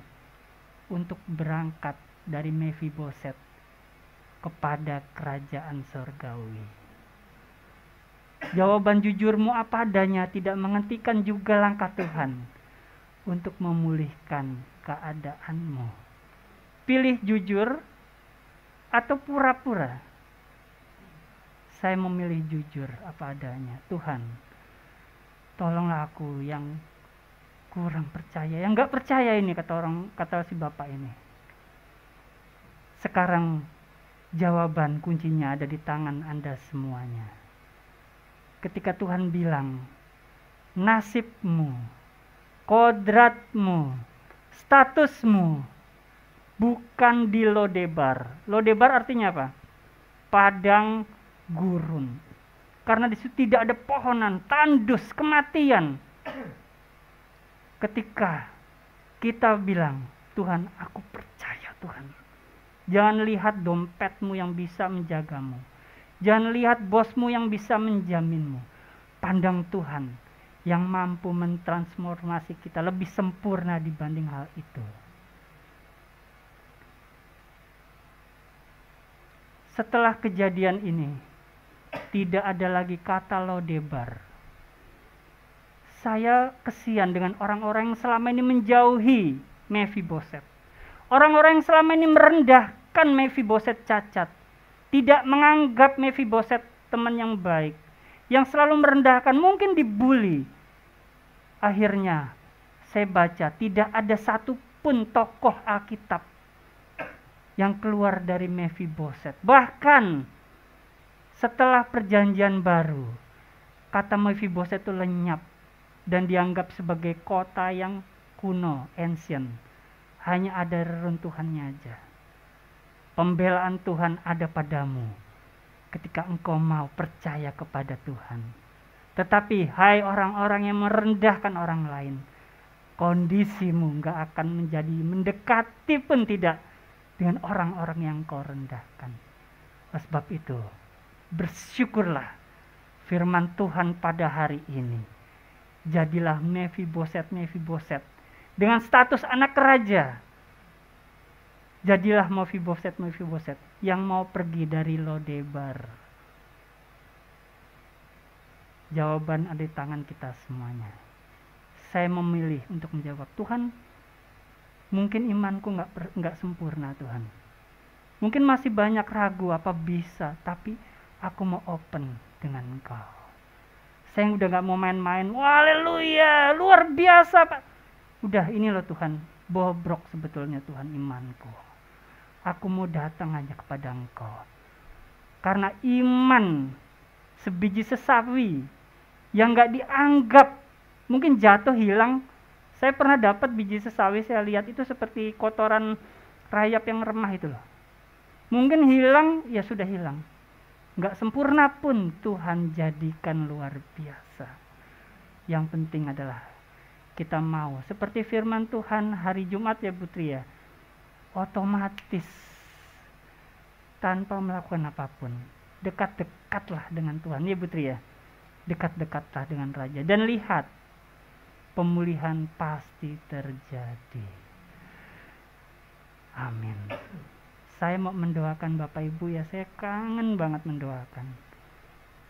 untuk berangkat dari Mephiboset kepada kerajaan surgawi. Jawaban jujurmu apa adanya tidak menghentikan juga langkah Tuhan untuk memulihkan keadaanmu. Pilih jujur atau pura-pura. Saya memilih jujur apa adanya. Tuhan, tolonglah aku yang kurang percaya, yang gak percaya ini, kata si bapak ini. Sekarang jawaban kuncinya ada di tangan Anda semuanya. Ketika Tuhan bilang, nasibmu, kodratmu, statusmu bukan di Lodebar. Lodebar artinya apa? Padang gurun. Karena di situ tidak ada pohonan, tandus, kematian. Ketika kita bilang, Tuhan, aku percaya Tuhan. Jangan lihat dompetmu yang bisa menjagamu. Jangan lihat bosmu yang bisa menjaminmu. Pandang Tuhan yang mampu mentransformasi kita lebih sempurna dibanding hal itu. Setelah kejadian ini, tidak ada lagi kata Lodebar. Saya kesian dengan orang-orang yang selama ini menjauhi Mephiboset. Orang-orang yang selama ini merendahkan Mephiboset cacat. Tidak menganggap Mephiboset teman yang baik. Yang selalu merendahkan, mungkin dibully. Akhirnya, saya baca tidak ada satupun tokoh Alkitab yang keluar dari Mephiboset. Bahkan, setelah perjanjian baru, kata Mephiboset itu lenyap dan dianggap sebagai kota yang kuno, ancient. Hanya ada reruntuhannya aja. Pembelaan Tuhan ada padamu ketika engkau mau percaya kepada Tuhan. Tetapi hai orang-orang yang merendahkan orang lain, kondisimu gak akan menjadi mendekati pun tidak dengan orang-orang yang kau rendahkan. Oleh sebab itu, bersyukurlah firman Tuhan pada hari ini. Jadilah Mephiboset dengan status anak raja. Jadilah Mephiboset yang mau pergi dari Lodebar. Jawaban ada di tangan kita semuanya. Saya memilih untuk menjawab, Tuhan, mungkin imanku nggak sempurna Tuhan. Mungkin masih banyak ragu apa bisa, tapi aku mau open dengan Engkau. Saya udah nggak mau main-main. Haleluya, luar biasa Pak. Udah ini loh Tuhan, bobrok sebetulnya Tuhan imanku. Aku mau datang aja kepada Engkau. Karena iman sebiji sesawi yang gak dianggap, mungkin jatuh hilang. Saya pernah dapat biji sesawi, saya lihat itu seperti kotoran rayap yang remah itu loh. Mungkin hilang, ya sudah hilang. Gak sempurna pun Tuhan jadikan luar biasa. Yang penting adalah kita mau, seperti firman Tuhan hari Jumat ya Putri ya, otomatis tanpa melakukan apapun, dekat-dekatlah dengan Tuhan ya Putri ya, dekat-dekatlah dengan Raja dan lihat pemulihan pasti terjadi. Amin. Saya mau mendoakan Bapak Ibu ya, saya kangen banget mendoakan,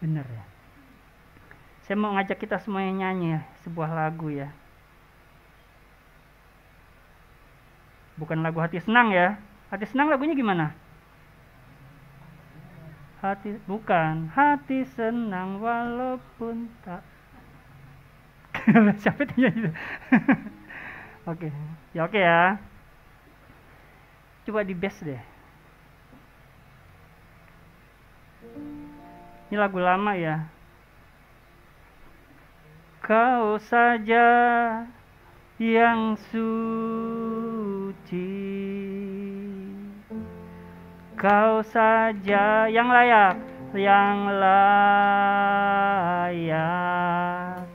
bener ya. Saya mau ngajak kita semuanya nyanyi ya, sebuah lagu ya. Bukan lagu hati senang ya. Hati senang lagunya gimana? Bukan. Hati senang walaupun tak. Siapa itu nyanyi? Oke. Ya oke ya. Coba di bass deh. Ini lagu lama ya. Kau saja yang suci, Kau saja yang layak,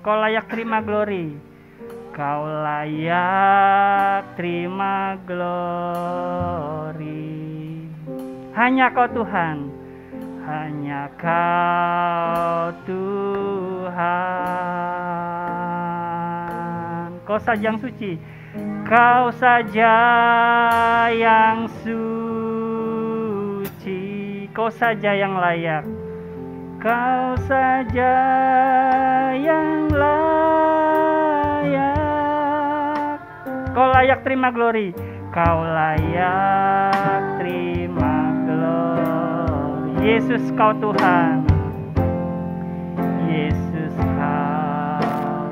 Kau layak terima glory, Kau layak terima glory. Hanya Kau Tuhan, hanya Kau Tuhan. Kau Kau saja yang suci. Kau saja yang suci. Kau saja yang layak. Kau saja yang layak. Kau layak terima glory. Kau layak terima glory. Yesus, kau Tuhan. Yesus, kau Tuhan.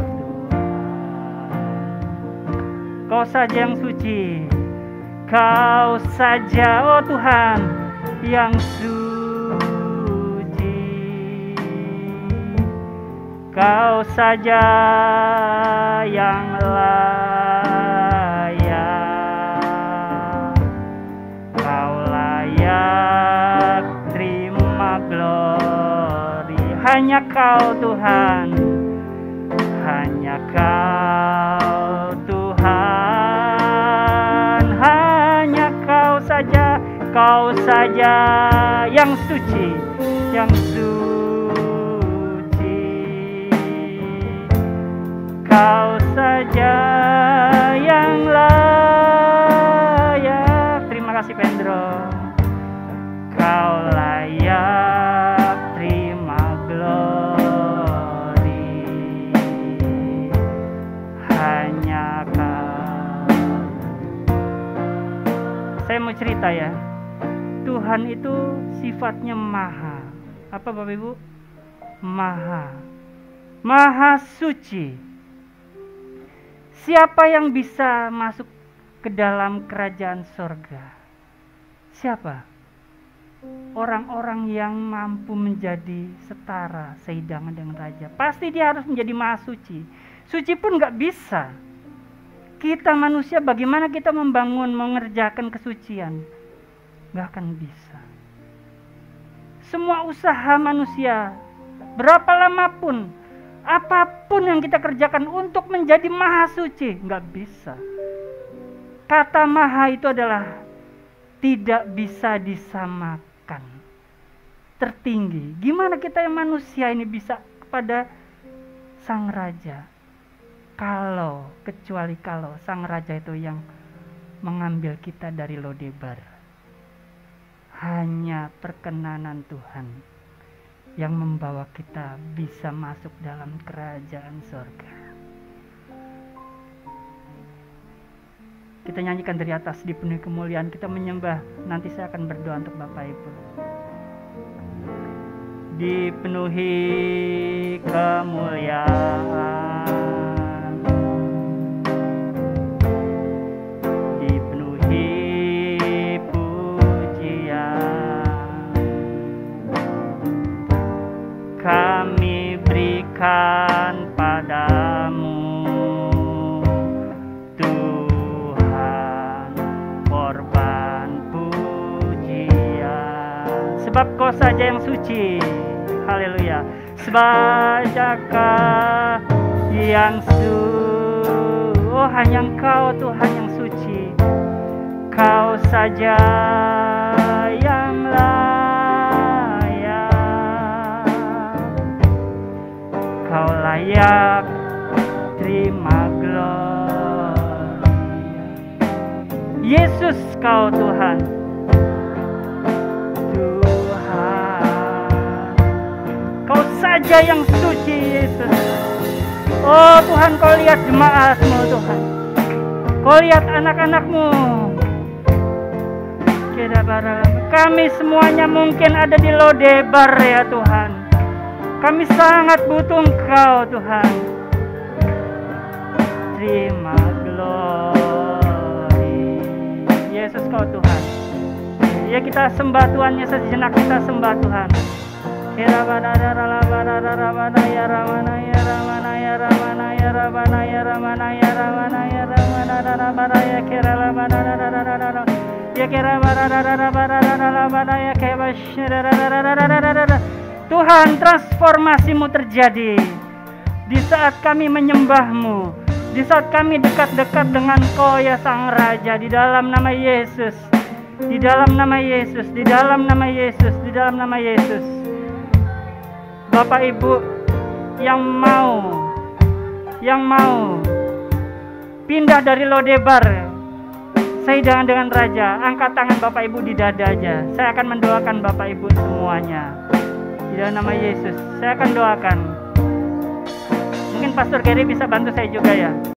Kau saja yang suci. Kau saja, oh Tuhan, yang suci. Kau saja yang layak. Kau layak terima glory. Hanya Kau Tuhan. Hanya Kau Tuhan. Hanya Kau saja. Kau saja yang suci. Yang suci. Kau saja yang layak. Terima kasih Pedro. Kau layak terima glory. Hanya Kau. Saya mau cerita ya. Tuhan itu sifatnya maha. Apa Bapak Ibu? Maha. Maha suci. Siapa yang bisa masuk ke dalam kerajaan sorga? Siapa? Orang-orang yang mampu menjadi setara seidangan dengan raja. Pasti dia harus menjadi maha suci. Suci pun gak bisa. Kita manusia bagaimana kita membangun, mengerjakan kesucian? Gak akan bisa. Semua usaha manusia, berapa lama pun, apapun yang kita kerjakan untuk menjadi maha suci, nggak bisa. Kata maha itu adalah tidak bisa disamakan. Tertinggi. Gimana kita yang manusia ini bisa kepada sang raja? Kecuali kalau sang raja itu yang mengambil kita dari Lodebar. Hanya perkenanan Tuhan yang membawa kita bisa masuk dalam kerajaan surga. Kita nyanyikan dari atas, dipenuhi kemuliaan, kita menyembah. Nanti saya akan berdoa untuk Bapak Ibu. Dipenuhi kemuliaan, dipenuhi pujian, kami berikan padamu Tuhan korban pujian, sebab Kau saja yang suci. Haleluya. Sebab Kau yang suci. Oh, hanya Engkau Tuhan yang suci. Kau saja yang layak. Kau layak terima glory. Yesus, Kau Tuhan. Kau saja yang suci, Yesus. Oh Tuhan, Kau lihat jemaat-Mu Tuhan. Kau lihat anak-anak-Mu. Kami semuanya mungkin ada di Lodebar ya Tuhan. Kami sangat butuh Engkau Tuhan. Terima glory. Yesus, Kau Tuhan. Ya, kita sembah Tuhan, ya sejenak kita sembah Tuhan. Tuhan, transformasi-Mu terjadi di saat kami menyembah-Mu, di saat kami dekat-dekat dengan Kau ya Sang Raja, di dalam nama Yesus, di dalam nama Yesus, di dalam nama Yesus, di dalam nama Yesus. Bapak Ibu yang mau pindah dari Lodebar. Saya dengan Raja, angkat tangan Bapak Ibu di dada aja. Saya akan mendoakan Bapak Ibu semuanya. Di dalam nama Yesus, saya akan doakan. Mungkin Pastor Gary bisa bantu saya juga ya.